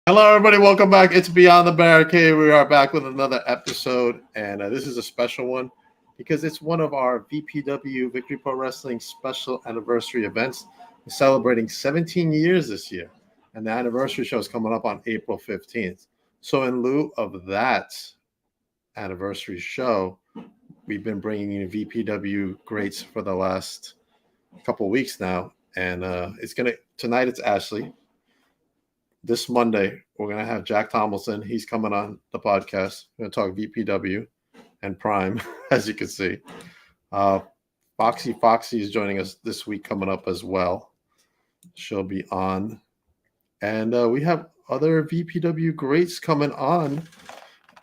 Hello, everybody. Welcome back. It's Beyond the Barricade. We are back with another episode, and this is a special one because it's one of our VPW Victory Pro Wrestling special anniversary events. We're celebrating 17 years this year, and the anniversary show is coming up on April 15th. So, in lieu of that anniversary show, we've been bringing you VPW greats for the last couple of weeks now, and tonight. It's Ashley. This Monday, we're going to have Jack Tomlinson. He's coming on the podcast. We're going to talk VPW and Prime, as you can see. Foxy is joining us this week coming up as well. She'll be on. And we have other VPW greats coming on.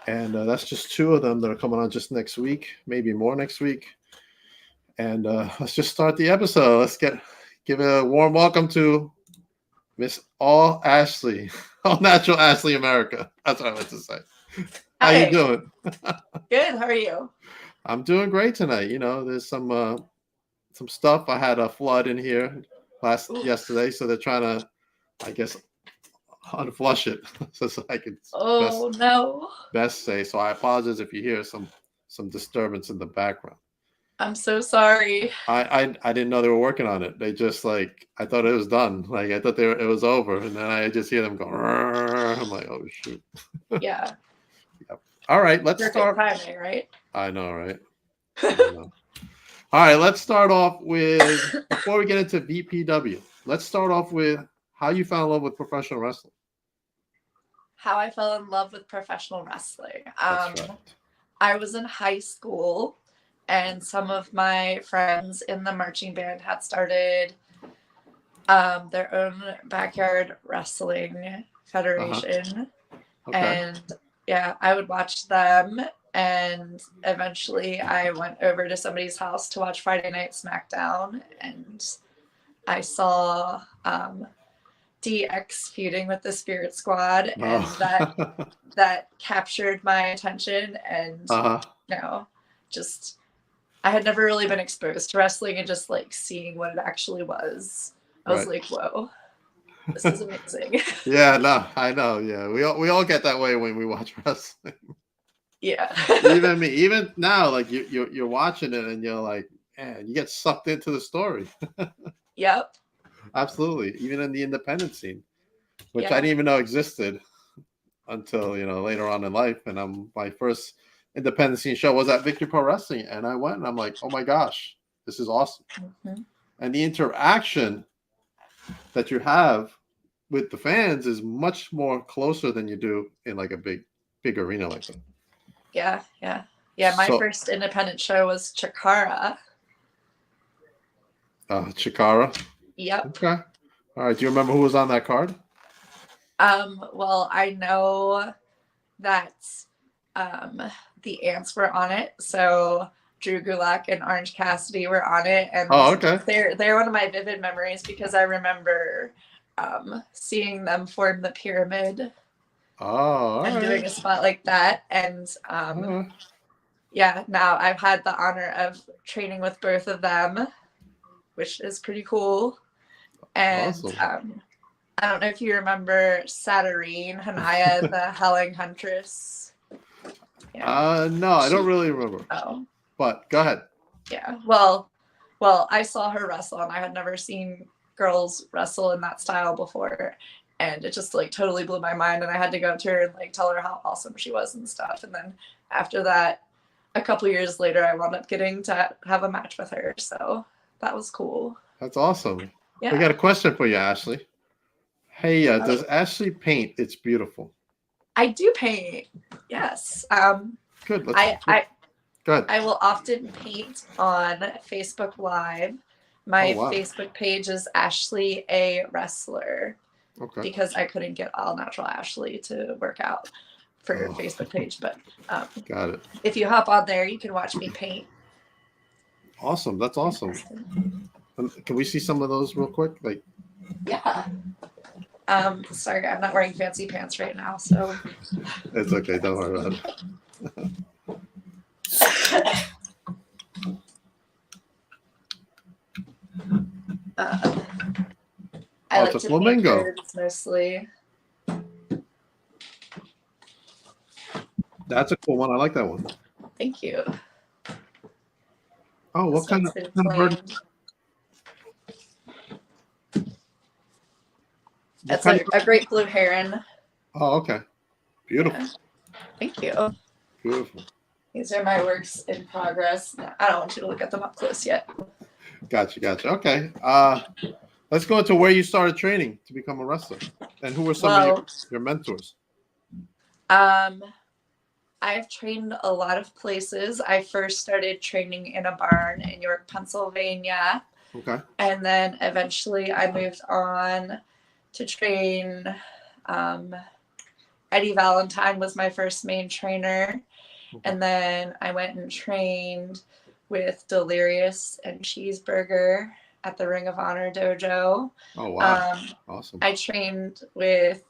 And that's just two of them that are coming on just next week, maybe more next week. And let's just start the episode. Let's give a warm welcome to Miss All Ashley, All Natural Ashley America. That's what I meant to say. How you doing? Good. How are you? I'm doing great tonight. You know, there's some stuff. I had a flood in here yesterday, so they're trying to, I guess, unflush it so I can best say. So I apologize if you hear some disturbance in the background. I'm so sorry. I didn't know they were working on it. They just I thought it was done. Like I thought it was over, and then I just hear them go. I'm like, oh shoot. Yeah. Yep. All right, let's start. Timing, right? I know, right? All right, let's start off with before we get into VPW. Let's start off with how you fell in love with professional wrestling. How I fell in love with professional wrestling. That's right. I was in high school. And some of my friends in the marching band had started their own backyard wrestling federation. Okay. And yeah, I would watch them. And eventually I went over to somebody's house to watch Friday Night SmackDown. And I saw DX feuding with the Spirit Squad. And that captured my attention. And just... I had never really been exposed to wrestling, and just seeing what it actually was, I was like, "Whoa, this is amazing." Yeah, no, I know. Yeah, we all get that way when we watch wrestling. Yeah. Even me, even now, you're watching it, and you're like, man, you get sucked into the story. Yep. Absolutely. Even in the independent scene, which I didn't even know existed until later on in life, and my first independent scene show was at Victory Pro Wrestling, and I went and I'm like, oh my gosh, this is awesome. Mm-hmm. And the interaction that you have with the fans is much more closer than you do in a big arena like that. Yeah. My first independent show was Chikara. Chikara? Yep. Okay. All right. Do you remember who was on that card? Well, I know that the Ants were on it, so Drew Gulak and Orange Cassidy were on it, and they're one of my vivid memories because I remember seeing them form the pyramid and doing a spot like that, and now I've had the honor of training with both of them, which is pretty cool. And awesome. I don't know if you remember Saturnine Hanaya, the Howling Huntress. Yeah. No, I don't really remember. Oh. But go ahead. Yeah. Well, I saw her wrestle, and I had never seen girls wrestle in that style before. And it just totally blew my mind. And I had to go up to her and tell her how awesome she was and stuff. And then after that, a couple years later, I wound up getting to have a match with her. So that was cool. That's awesome. Yeah. We got a question for you, Ashley. Hey, does Ashley paint? It's beautiful. I do paint. Yes. Good. Go ahead. I will often paint on Facebook Live. My Facebook page is Ashley A Wrestler. Okay. Because I couldn't get All Natural Ashley to work out for Facebook page, but got it. If you hop on there, you can watch me paint. Awesome. That's awesome. Can we see some of those real quick? Yeah. Sorry, I'm not wearing fancy pants right now, so. It's okay. Don't worry about it. I like it's a to flamingo. paint birds mostly. That's a cool one. I like that one. Thank you. Oh, what kind of bird? That's a great blue heron. Oh, okay. Beautiful. Yeah. Thank you. Beautiful. These are my works in progress. I don't want you to look at them up close yet. Gotcha. Okay. Let's go into where you started training to become a wrestler, and who were some of your mentors. I've trained a lot of places. I first started training in a barn in York, Pennsylvania. Okay. And then eventually I moved on to train. Eddie Valentine was my first main trainer. Okay. And then I went and trained with Delirious and Cheeseburger at the Ring of Honor dojo. Oh, wow. Awesome. I trained with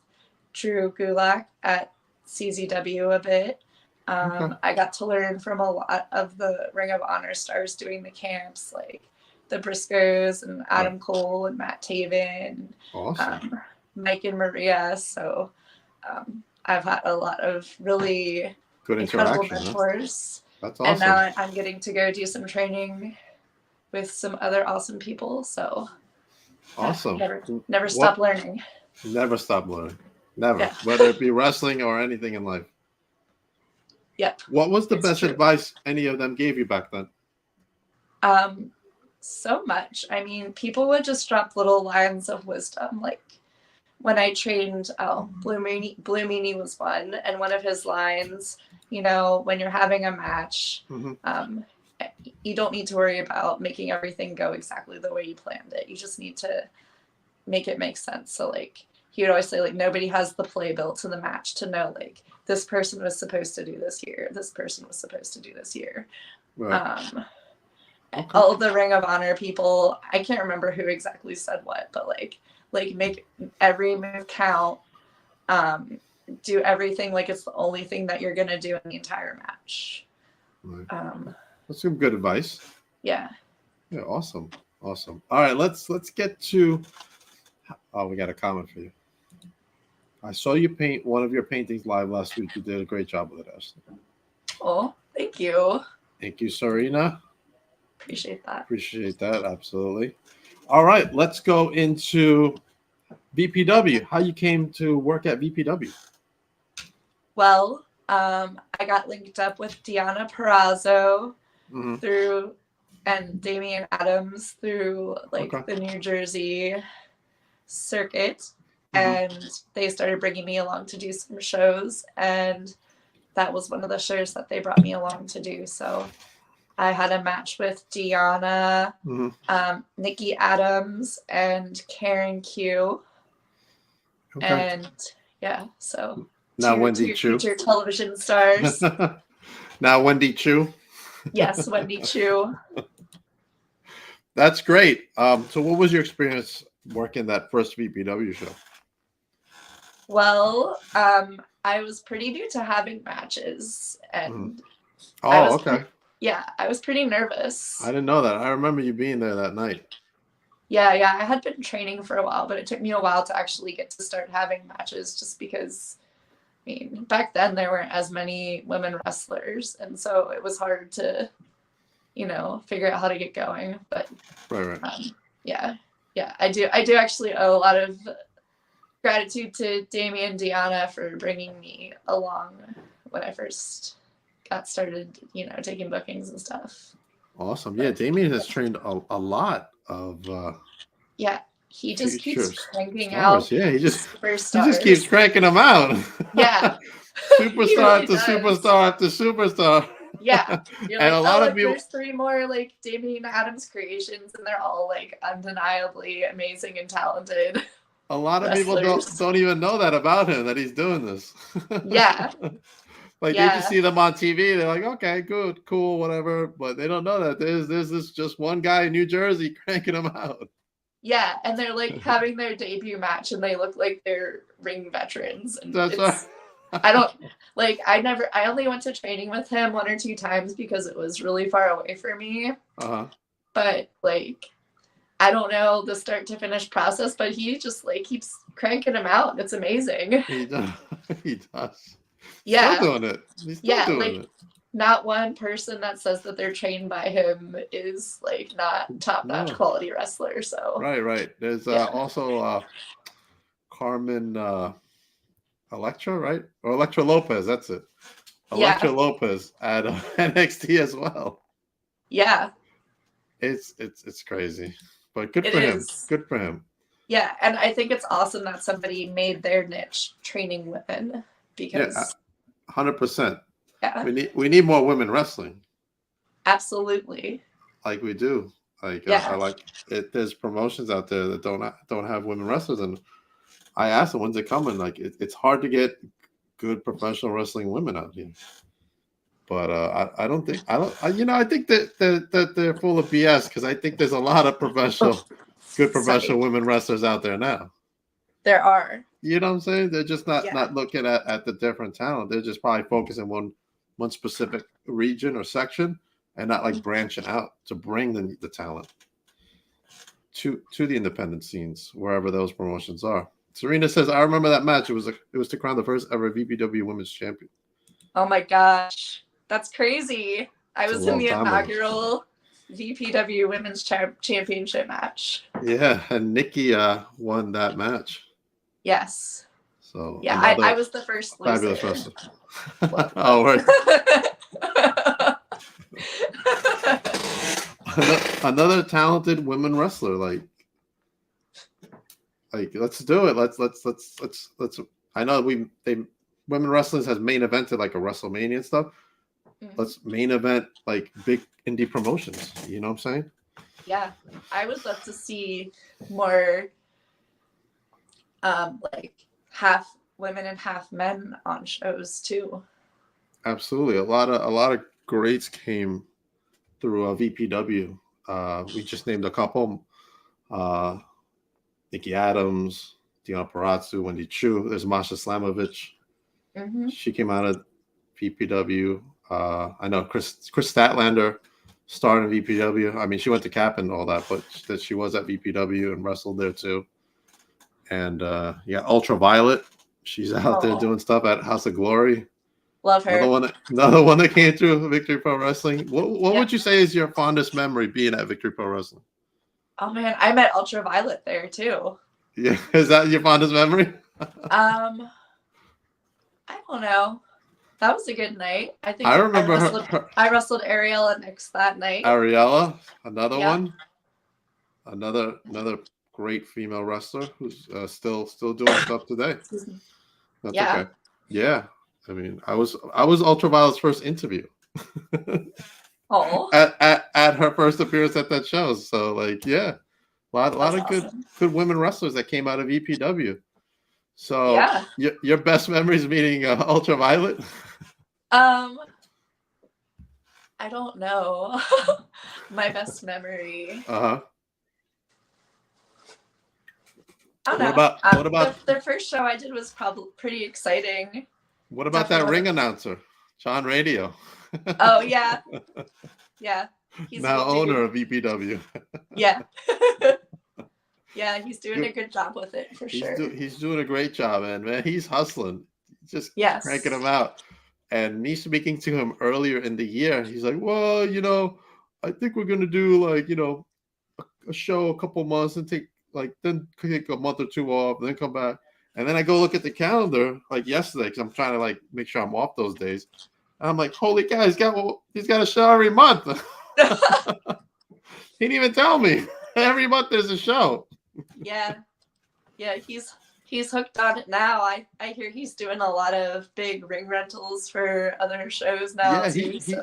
Drew Gulak at CZW a bit. Okay. I got to learn from a lot of the Ring of Honor stars doing the camps, like the Briscoes and Adam Cole and Matt Taven, awesome. Mike and Maria. So I've had a lot of really good incredible mentors. That's awesome. And now I'm getting to go do some training with some other awesome people. So awesome. Never stop learning. Never stop learning. Never. Yeah. Whether it be wrestling or anything in life. Yep. What was the best advice any of them gave you back then? So much. I mean, people would just drop little lines of wisdom. Like when I trained, Blue Meanie was one, and one of his lines, you know, when you're having a match, you don't need to worry about making everything go exactly the way you planned it. You just need to make it make sense. So like he would always say, like, nobody has the playbill to the match to know, like, this person was supposed to do this here. This person was supposed to do this here. Right. Okay. All of the Ring of Honor people, I can't remember who exactly said what, but like make every move count. Do everything like it's the only thing that you're gonna do in the entire match. Right. That's some good advice. Yeah. Yeah. Awesome. All right. Let's get to. Oh, we got a comment for you. I saw you paint one of your paintings live last week. You did a great job with it, Ashley. Oh, thank you. Thank you, Serena. Appreciate that. Absolutely. All right. Let's go into VPW. How you came to work at VPW? Well, I got linked up with Deanna Perrazzo through and Damian Adams through the New Jersey circuit. And they started bringing me along to do some shows. And that was one of the shows that they brought me along to do. So I had a match with Deanna, Nikki Adams, and Karen Q. Okay. And yeah, so now Wendy Chu. Future television stars. Now Wendy Chu. Yes, Wendy Chu. That's great. So what was your experience working that first VPW show? Well, I was pretty new to having matches, and okay. I was pretty nervous. I didn't know that. I remember you being there that night. Yeah, I had been training for a while, but it took me a while to actually get to start having matches, just because, I mean, back then there weren't as many women wrestlers, and so it was hard to, figure out how to get going. But right. Yeah, I do actually owe a lot of gratitude to Damian and Deanna for bringing me along when I first got started, taking bookings and stuff. Awesome. Yeah, Damian has trained a lot of he just keeps cranking stars. out. Yeah, he just keeps cranking them out. Yeah. Superstar after superstar after superstar. Yeah. You're and a lot of people. There's 3 more Damian Adams creations, and they're all undeniably amazing and talented. A lot of people don't even know that about him, that he's doing this. Yeah. They just see them on TV. They're like, okay, good, cool, whatever. But they don't know that there's this just one guy in New Jersey cranking them out. Yeah, and they're having their debut match, and they look like they're ring veterans. And that's right. I only went to training with him 1 or 2 times because it was really far away for me. But I don't know the start to finish process, but he just keeps cranking them out. It's amazing. He does. Still Yeah. doing it. He's still Yeah, doing like it. not one person that says that they're trained by him is like not top-notch No. quality wrestler. So Right. There's yeah. also Carmen Electra, right? Or Electra Lopez, that's it. Electra Yeah. Lopez at NXT as well. Yeah. It's crazy. But good It for him. is. Good for him. Yeah, and I think it's awesome that somebody made their niche training women because 100%. yeah, We need more women wrestling. absolutely. Like we do. Like Yeah. I like it. There's promotions out there that don't have women wrestlers, and I asked them when's it coming. Like it's hard to get good professional wrestling women out here. But I don't think I think that they're full of BS because I think there's a lot of good professional women wrestlers out there now. There are. You know what I'm saying? They're just not Yeah. looking at the different talent. They're just probably focusing one specific region or section and not like branching out to bring the talent to the independent scenes wherever those promotions are. Serena says, "I remember that match. It was to crown the first ever VPW Women's Champion." Oh my gosh, that's crazy! I It's a was in long the time ago. inaugural VPW Women's Championship match. Yeah, and Nikki won that match. Yes. So yeah, I was the first fabulous loser. wrestler. Oh, right. Another talented women wrestler. Like let's do it. Let's. I know women wrestling has main evented like a WrestleMania and stuff. Mm-hmm. Let's main event like big indie promotions. You know what I'm saying? Yeah, I would love to see more, like half women and half men on shows too. Absolutely, a lot of greats came through VPW. We just named a couple. Nikki Adams, Deanna Parazzo, Wendy Chu. There's Masha Slamovich. Mm-hmm. She came out of VPW. I know Chris Statlander started in VPW. I mean, she went to Cap and all that, but that she was at VPW and wrestled there too. And Ultraviolet. She's out there doing stuff at House of Glory. Love her. Another one that came through Victory Pro Wrestling. What would you say is your fondest memory being at Victory Pro Wrestling? Oh man, I met Ultraviolet there too. Yeah, is that your fondest memory? I don't know. That was a good night. I think I remember I wrestled Ariella next that night. Ariella, another one. Another great female wrestler who's still doing stuff today. That's okay. Yeah. I mean, I was Ultraviolet's first interview. Oh. At her first appearance at that show. So like, yeah. A lot of awesome. good women wrestlers that came out of EPW. So your best memories meeting Ultraviolet? I don't know. My best memory. Uh-huh. I don't know. What about the first show I did was probably pretty exciting. What about that ring announcer, John Radio? Oh yeah. Yeah. He's now owner of VPW. Yeah. Yeah, he's doing a good job with it for sure. He's doing a great job, man. He's hustling. Just cranking them out. And me speaking to him earlier in the year, he's like, well, I think we're going to do like, a show a couple months and take a month or two off and then come back. And then I go look at the calendar like yesterday because I'm trying to like make sure I'm off those days. And I'm like, holy cow, he's got a show every month. He didn't even tell me. Every month there's a show. Yeah, he's hooked on it now. I hear he's doing a lot of big ring rentals for other shows now. Yeah,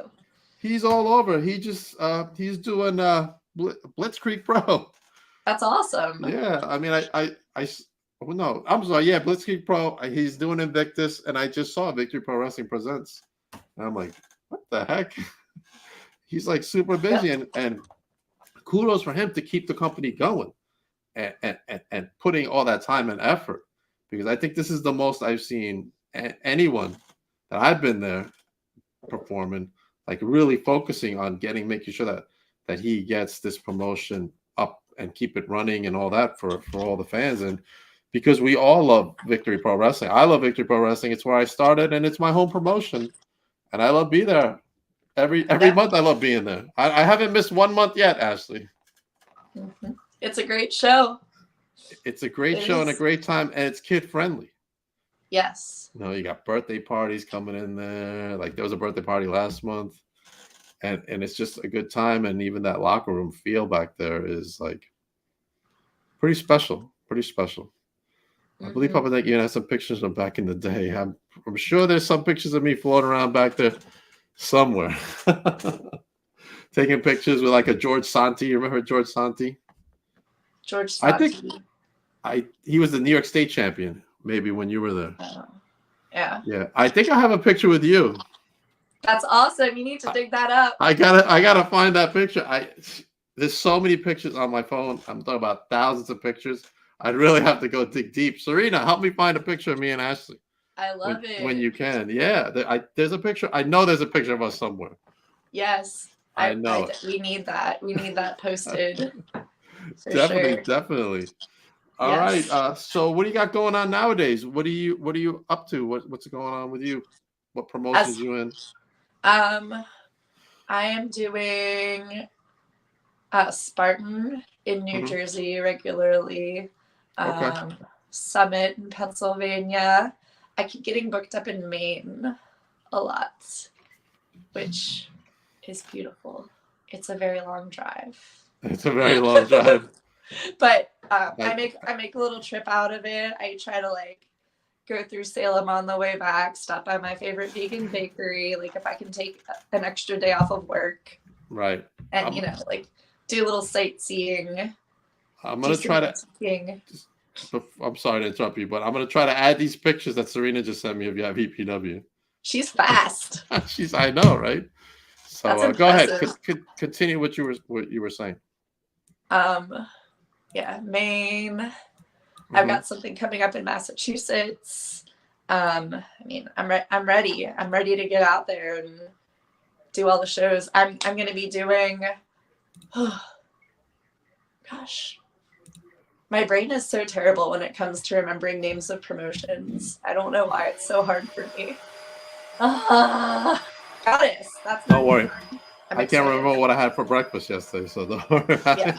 he's all over. He just he's doing Blitzkrieg Pro. That's awesome. Yeah, I mean no, I'm sorry. Yeah, Blitzkrieg Pro. He's doing Invictus, and I just saw Victory Pro Wrestling Presents. And I'm like, what the heck? He's like super busy, and kudos for him to keep the company going. And putting all that time and effort, because I think this is the most I've seen anyone that I've been there performing, like really focusing on making sure that he gets this promotion up and keep it running and all that for all the fans. And because we all love Victory Pro Wrestling. I love Victory Pro Wrestling. It's where I started, and it's my home promotion, and I love being there every month. I love being there. I haven't missed 1 month yet, Ashley. Mm-hmm. It's a great show. It's a great show and a great time, and it's kid friendly. Yes. You know, you got birthday parties coming in there. Like there was a birthday party last month, and it's just a good time. And even that locker room feel back there is like pretty special. Pretty special. I believe Papa Nick, you have some pictures of back in the day. I'm sure there's some pictures of me floating around back there somewhere. Taking pictures with like a George Santi. You remember George Santi? George Santi. He was the New York State champion, maybe when you were there. Yeah. Yeah. I think I have a picture with you. That's awesome. You need to dig that up. I gotta find that picture. There's so many pictures on my phone. I'm talking about thousands of pictures. I'd really have to go dig deep. Serena, help me find a picture of me and Ashley. I love it. When you can. Yeah. There's a picture. I know there's a picture of us somewhere. Yes. I know. We need that. We need that posted. Definitely. All right. So what do you got going on nowadays? What are you up to? What's going on with you? What promotions you in? I am doing Spartan in New Jersey regularly. Summit in Pennsylvania. I keep getting booked up in Maine a lot, which is beautiful. It's a very long drive. It's a very long drive. But I make a little trip out of it. I try to like go through Salem on the way back, stop by my favorite vegan bakery, like if I can take an extra day off of work. Right. And like do a little sightseeing. I'm gonna try to. I'm sorry to interrupt you, but I'm gonna try to add these pictures that Serena just sent me of you at VPW. She's fast. I know, right? So go ahead, continue what you were saying. Yeah, Maine. I've got something coming up in Massachusetts. I mean, I'm ready. I'm ready to get out there and do all the shows. I'm going to be doing. Oh, gosh, my brain is so terrible when it comes to remembering names of promotions. I don't know why it's so hard for me. Goddess. That's don't worry. I can't remember what I had for breakfast yesterday, so don't worry. Yeah.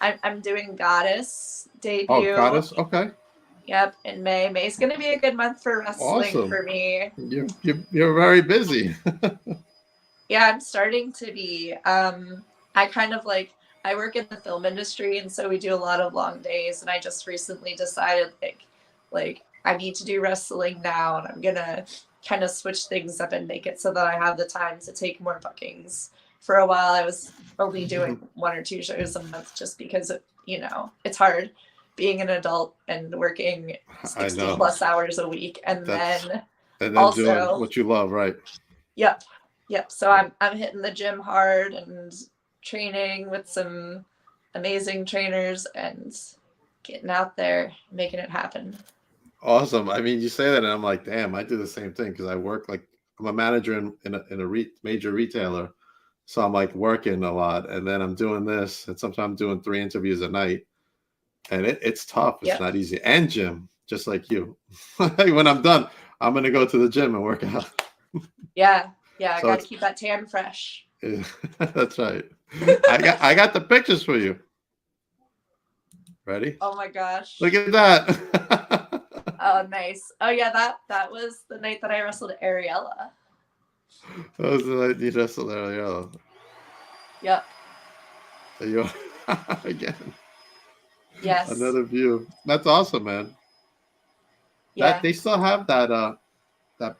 I'm doing Goddess debut. Oh, Goddess? Okay. Yep, in May. May's going to be a good month for wrestling for me. You're very busy. Yeah, I'm starting to be. I kind of I work in the film industry, and so we do a lot of long days, and I just recently decided like I need to do wrestling now, and I'm going to kind of switch things up and make it so that I have the time to take more bookings. For a while, I was only doing 1 or 2 shows a month just because, it's hard being an adult and working 60 plus hours a week. And then also doing what you love, right? Yep. So I'm hitting the gym hard and training with some amazing trainers and getting out there, making it happen. Awesome. I mean, you say that, and I'm like, damn, I do the same thing because I work I'm a manager in a major retailer, so I'm like working a lot, and then I'm doing this, and sometimes I'm doing 3 interviews a night, and it's tough. It's not easy. And gym, just like you. When I'm done, I'm gonna go to the gym and work out. Yeah. I got to keep that tan fresh. Yeah, that's right. I got the pictures for you. Ready? Oh my gosh! Look at that. Oh, nice. Oh, yeah, that was the night that I wrestled Ariella. That was the night you wrestled Ariella. Yep. There you are. Again. Yes. Another view. That's awesome, man. Yeah. They still have that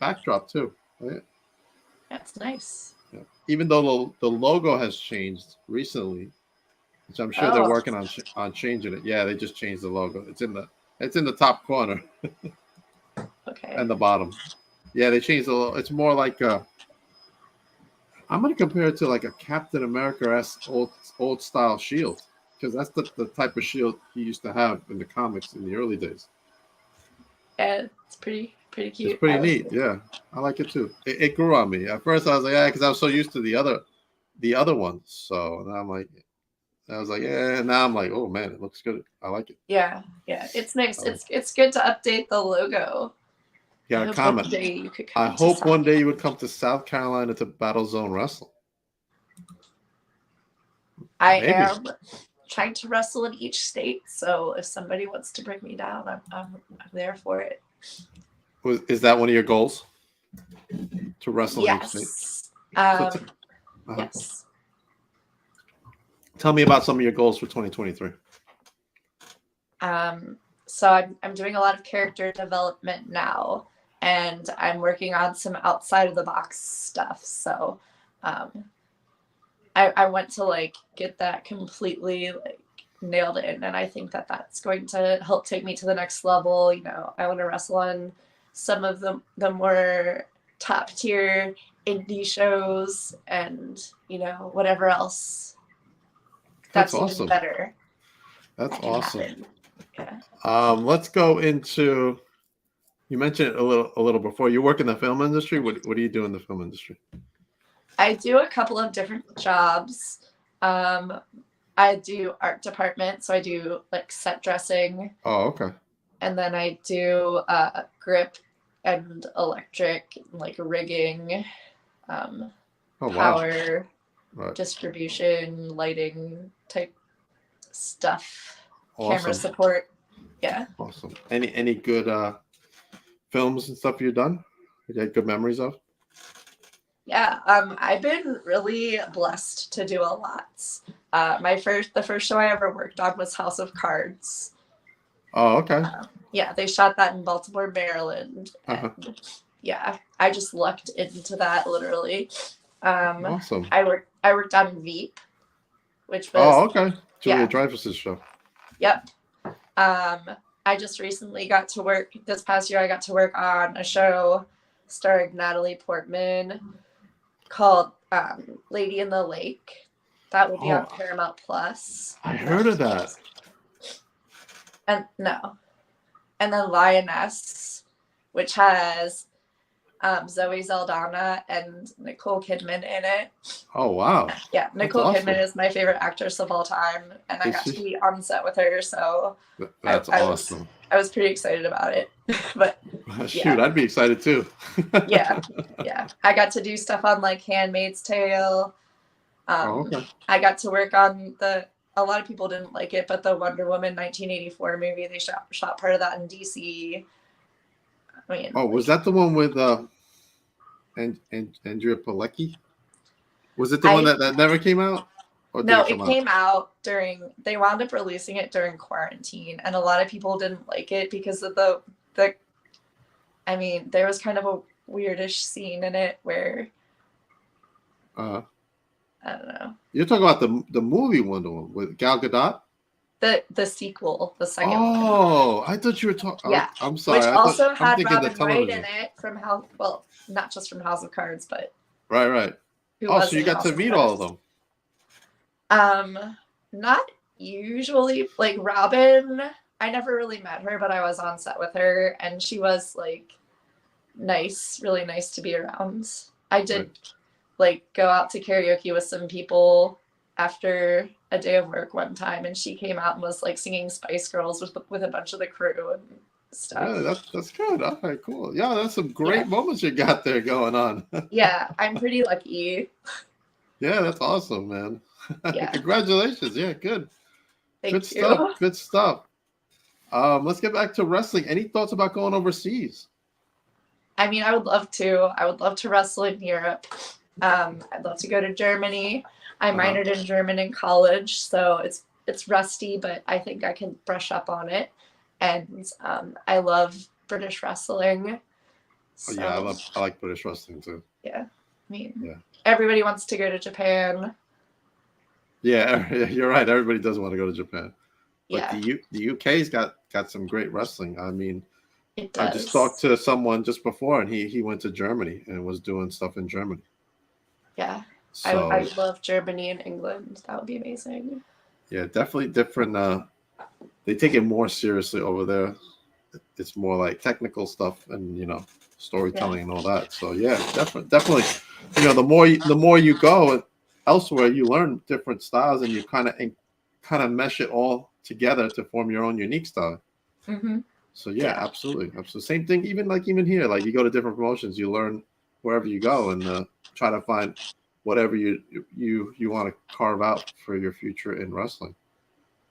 backdrop, too. Right? That's nice. Yeah. Even though the logo has changed recently, which I'm sure they're working on changing it. Yeah, they just changed the logo. It's in the top corner. Okay. And the bottom. Yeah, they changed the logo. It's more like I'm gonna compare it to like a Captain America-esque old style shield, because that's the type of shield he used to have in the comics in the early days. Yeah, it's pretty cute. It's pretty neat. Yeah, I like it too. It grew on me. At first, I was like, because I was so used to the other ones. So now I'm like, I was like, yeah. Now I'm like, oh man, it looks good. I like it. Yeah, it's nice. It's good to update the logo. You got a comment. One day you could I hope one day you would come to South Carolina to Battle Zone Wrestling. I am trying to wrestle in each state, so if somebody wants to bring me down, I'm there for it. Is that one of your goals? To wrestle in each state? Yes. Tell me about some of your goals for 2023. So I'm doing a lot of character development now, and I'm working on some outside of the box stuff. So I want to like get that completely like nailed in, and I think that that's going to help take me to the next level. You know, I want to wrestle on some of the more top tier indie shows, and you know, whatever else that's awesome. Even better. That's awesome. Yeah. Let's go into. You mentioned it a little before. You work in the film industry. What do you do in the film industry? I do a couple of different jobs. I do art department, so I do like set dressing. Oh, okay. And then I do grip and electric, like rigging, power, right. Distribution, lighting type stuff. Awesome. Camera support. Yeah. Awesome. Any good films and stuff you've done? You had good memories of? Yeah, I've been really blessed to do a lot. The first show I ever worked on was House of Cards. Oh, okay. Yeah, they shot that in Baltimore, Maryland. Uh-huh. And yeah, I just lucked into that literally. Awesome. I worked on Veep, which was okay. Julia Dreyfus's show. Yep. I just recently got to work this past year. I got to work on a show starring Natalie Portman called Lady in the Lake. That will be on Paramount Plus. I heard of that. And then Lioness, which has Zoe Saldana and Nicole Kidman in it. Oh wow! Yeah, Nicole Kidman is my favorite actress of all time, and I got to be on set with her, so that's awesome. I was pretty excited about it. But shoot, I'd be excited too. yeah. I got to do stuff on like Handmaid's Tale. Okay. I got to work on a lot of people didn't like it, but the Wonder Woman 1984 movie, they shot part of that in DC. I mean, was that the one with Andrea Pilecki? Was it the one that never came out? No, it came out they wound up releasing it during quarantine, and a lot of people didn't like it because of the I mean, there was kind of a weirdish scene in it where I don't know. You're talking about the movie Wonder Woman with Gal Gadot? The sequel, the second one. Oh, I thought you were talking. Yeah, I'm sorry. Which also had Robin Wright in it from not just from House of Cards, but right. So you got to meet all of them. Not usually. Like Robin, I never really met her, but I was on set with her, and she was like nice, really nice to be around. I did like go out to karaoke with some people after a day of work one time, and she came out and was like singing Spice Girls with a bunch of the crew and stuff. Yeah, that's good. All right, cool. Yeah, that's some great moments you got there going on. Yeah, I'm pretty lucky. Yeah, that's awesome, man. Yeah. Congratulations. Yeah, good. Thank you. Stuff. Good stuff. Let's get back to wrestling. Any thoughts about going overseas? I mean, I would love to. I would love to wrestle in Europe. I'd love to go to Germany. I minored in German in college, so it's rusty, but I think I can brush up on it. And I love British wrestling. So, I like British wrestling too. Yeah, I mean, everybody wants to go to Japan. Yeah, you're right. Everybody does want to go to Japan. But yeah. the UK's got some great wrestling. I mean, it does. I just talked to someone just before, and he went to Germany and was doing stuff in Germany. Yeah. So, I love Germany and England. That would be amazing. Yeah, definitely different. They take it more seriously over there. It's more like technical stuff and storytelling and all that. So yeah, definitely. The more you go elsewhere, you learn different styles and you kind of kind of mesh it all together to form your own unique style. Mm-hmm. So yeah, absolutely. Same thing. Even here, like you go to different promotions, you learn wherever you go and try to find whatever you want to carve out for your future in wrestling.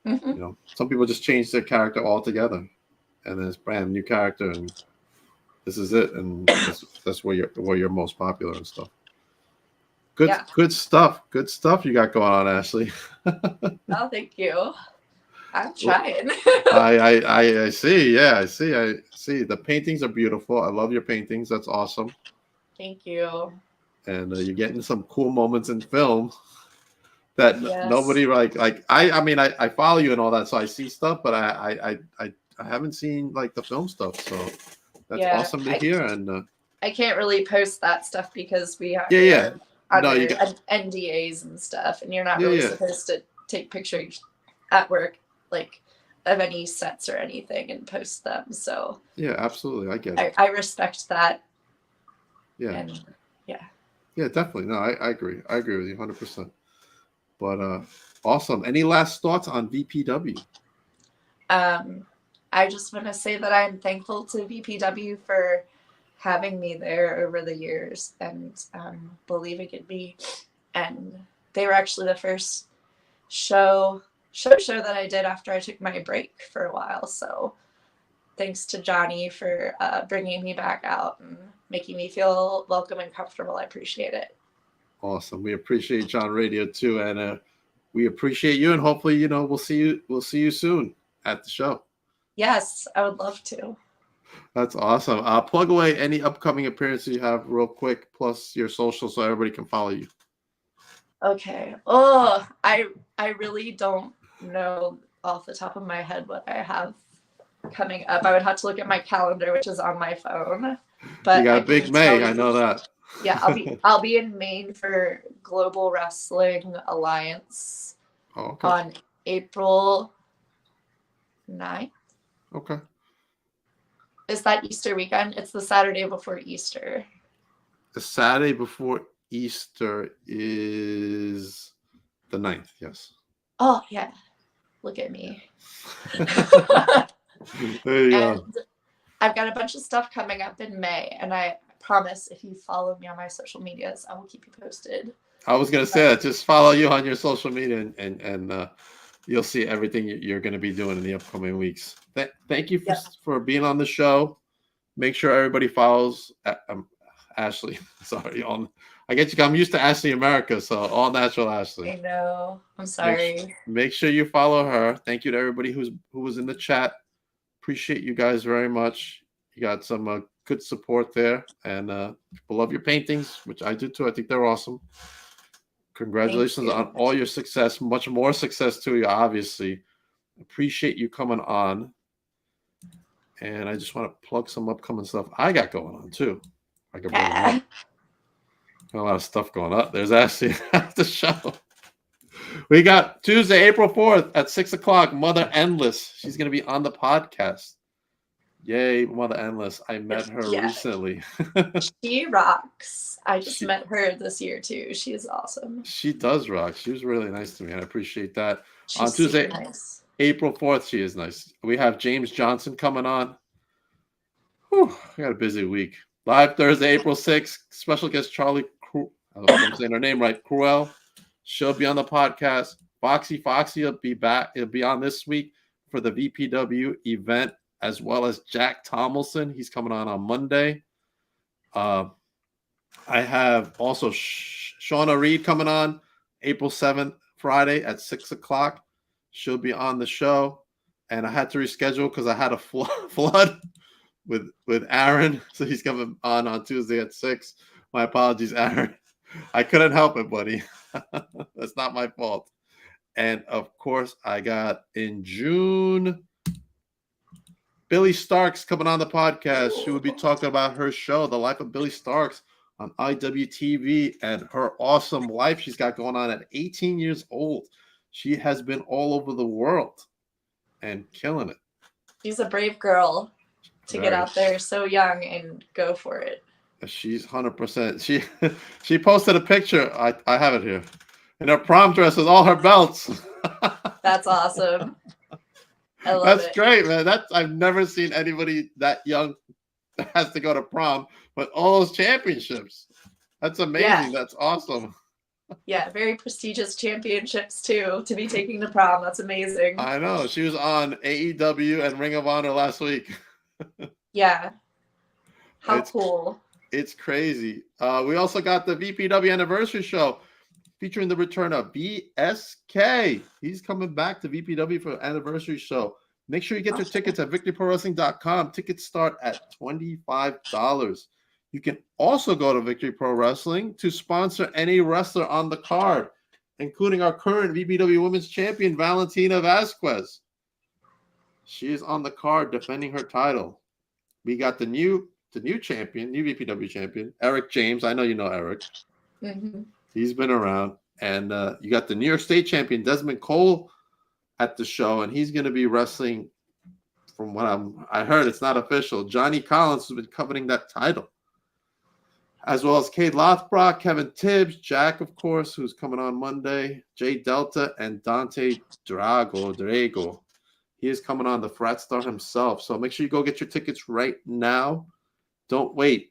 Mm-hmm. Some people just change their character altogether, and then it's brand new character, and this is it, and that's where you're most popular and stuff. Good stuff. Good stuff you got going on, Ashley. Oh, thank you. I'm trying. I see. Yeah, I see. The paintings are beautiful. I love your paintings. That's awesome. Thank you. And you're getting some cool moments in film that nobody like. I mean, I follow you and all that, so I see stuff, but I haven't seen like the film stuff. So that's awesome to hear. And I can't really post that stuff because we have under NDAs and stuff, and you're not really supposed to take pictures at work like of any sets or anything and post them. So yeah, absolutely, I get it. I respect that. Yeah. And yeah, definitely. No, I agree. I agree with you 100%. But awesome. Any last thoughts on VPW? I just want to say that I'm thankful to VPW for having me there over the years and believing in me. And they were actually the first show that I did after I took my break for a while. So thanks to Johnny for bringing me back out and making me feel welcome and comfortable. I appreciate it. Awesome. We appreciate John Radio too, and we appreciate you. And hopefully, we'll see you soon at the show. Yes, I would love to. That's awesome. Plug away any upcoming appearances you have real quick, plus your social, so everybody can follow you. Okay. Oh, I really don't know off the top of my head what I have coming up. I would have to look at my calendar, which is on my phone. But you got a big May. I know that. Yeah, I'll be in Maine for Global Wrestling Alliance on April 9th. Okay. Is that Easter weekend? It's the Saturday before Easter. The Saturday before Easter is the 9th, yes. Oh, yeah. Look at me. There you go. I've got a bunch of stuff coming up in May, and I promise if you follow me on my social medias, I will keep you posted. I was going to say that. Just follow you on your social media, and you'll see everything you're going to be doing in the upcoming weeks. Thank you for being on the show. Make sure everybody follows Ashley. Sorry, I get you. I'm used to Ashley America, so All Natural Ashley. I know. I'm sorry. Make sure you follow her. Thank you to everybody who was in the chat. Appreciate you guys very much. You got some good support there, and people love your paintings, which I do too. I think they're awesome. Congratulations on all your success. Much more success to you, obviously. Appreciate you coming on. And I just want to plug some upcoming stuff I got going on too. I can bring them up. Got a lot of stuff going on. There's Ashley at the show. We got Tuesday, April 4th at 6:00. Mother Endless. She's going to be on the podcast. Yay, Mother Endless. I met her recently. She rocks. I just met her this year too. She's awesome. She does rock. She was really nice to me. I appreciate that. She's on Tuesday, nice. April 4th, she is nice. We have James Johnson coming on. Whew, we got a busy week. Live Thursday, April 6th. Special guest Charlie I hope I'm saying her name right. Cruel. She'll be on the podcast. Foxy will be back. He'll be on this week for the VPW event, as well as Jack Tomlinson. He's coming on Monday. I have also Shauna Reed coming on April 7th, Friday at 6:00. She'll be on the show. And I had to reschedule because I had a flood with Aaron. So he's coming on Tuesday at 6. My apologies, Aaron. I couldn't help it, buddy. That's not my fault. And of course, I got in June, Billy Starks coming on the podcast. She will be talking about her show, The Life of Billy Starks, on IWTV, and her awesome life she's got going on at 18 years old. She has been all over the world and killing it. She's a brave girl to get out there so young and go for it. She's 100%. She posted a picture. I have it here. in her prom dress with all her belts. That's awesome. I love That's it. great, man. I've never seen anybody that young that has to go to prom with all those championships. That's amazing. Yeah. That's awesome. Yeah, very prestigious championships too to be taking to prom. That's amazing. I know. She was on AEW and Ring of Honor last week. Yeah. How cool. It's crazy. We also got the VPW anniversary show featuring the return of BSK. He's coming back to VPW for an anniversary show. Make sure you get your tickets at victoryprowrestling.com. Tickets start at $25. You can also go to Victory Pro Wrestling to sponsor any wrestler on the card, including our current VPW Women's Champion, Valentina Vasquez. She is on the card defending her title. We got the new champion, new VPW champion, Eric James. I know you know Eric. Mm-hmm. He's been around. And you got the New York State champion, Desmond Cole, at the show, and he's going to be wrestling, from what I heard, it's not official, Johnny Collins, who's been coveting that title, as well as Cade Lothbrock, Kevin Tibbs, Jack, of course, who's coming on Monday, Jay Delta, and Dante Drago. He is coming on, the frat star himself. So make sure you go get your tickets right now. Don't wait.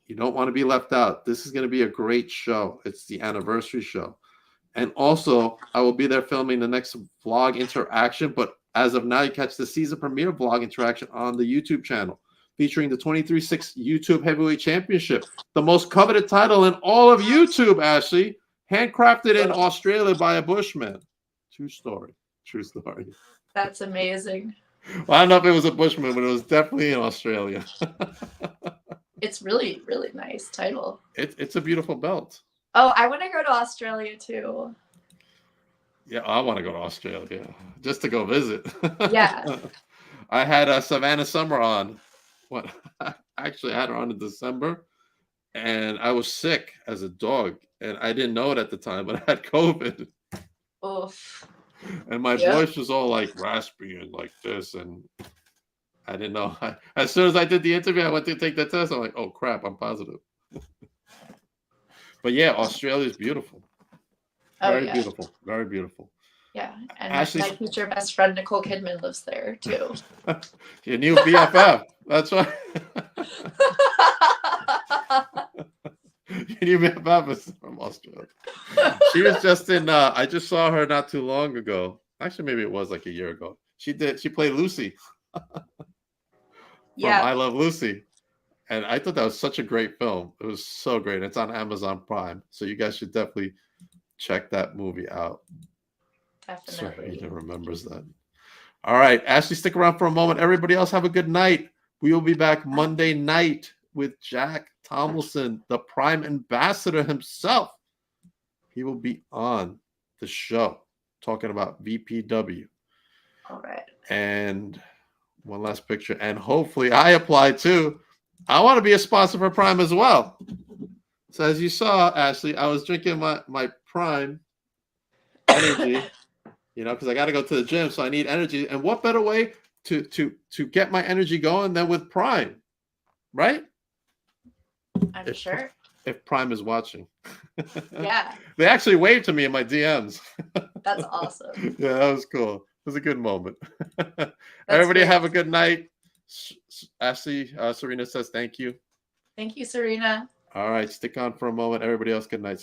You don't want to be left out. This is going to be a great show. It's the anniversary show. And also, I will be there filming the next vlog interaction. But as of now, you catch the season premiere vlog interaction on the YouTube channel, featuring the 23-6 YouTube Heavyweight Championship, the most coveted title in all of YouTube, Ashley, handcrafted in Australia by a Bushman. True story. That's amazing. Well, I don't know if it was a Bushman, but it was definitely in Australia. It's really, really nice title. It's a beautiful belt. Oh, I want to go to Australia too. Yeah, I want to go to Australia just to go visit. Yeah. I had Savannah Summer on. Actually, I had her on in December, and I was sick as a dog, and I didn't know it at the time, but I had COVID. Oof. And my voice was all like raspy and like this, and I didn't know. As soon as I did the interview, I went to take the test. I'm like, oh crap, I'm positive. But yeah, Australia is beautiful. Very beautiful. Very beautiful. Yeah. And Ashley, my future best friend, Nicole Kidman, lives there too. Your new BFF. That's right. Your new BFF is from Australia. She was just in, I just saw her not too long ago. Actually, maybe it was like a year ago. She played Lucy. Yeah. I Love Lucy. And I thought that was such a great film. It was so great. It's on Amazon Prime. So you guys should definitely check that movie out. Definitely. Sorry, remembers that. All right. Ashley, stick around for a moment. Everybody else have a good night. We will be back Monday night with Jack Tomlinson, the Prime Ambassador himself. He will be on the show talking about VPW. All right. And one last picture. And hopefully I apply too. I want to be a sponsor for Prime as well. So as you saw, Ashley, I was drinking my Prime energy, because I got to go to the gym, so I need energy. And what better way to get my energy going than with Prime, right? I'm sure. If Prime is watching. Yeah. They actually waved to me in my DMs. That's awesome. Yeah, that was cool. It was a good moment. Everybody have a good night. Ashley, Serena says thank you. Thank you, Serena. All right, stick on for a moment. Everybody else, good night.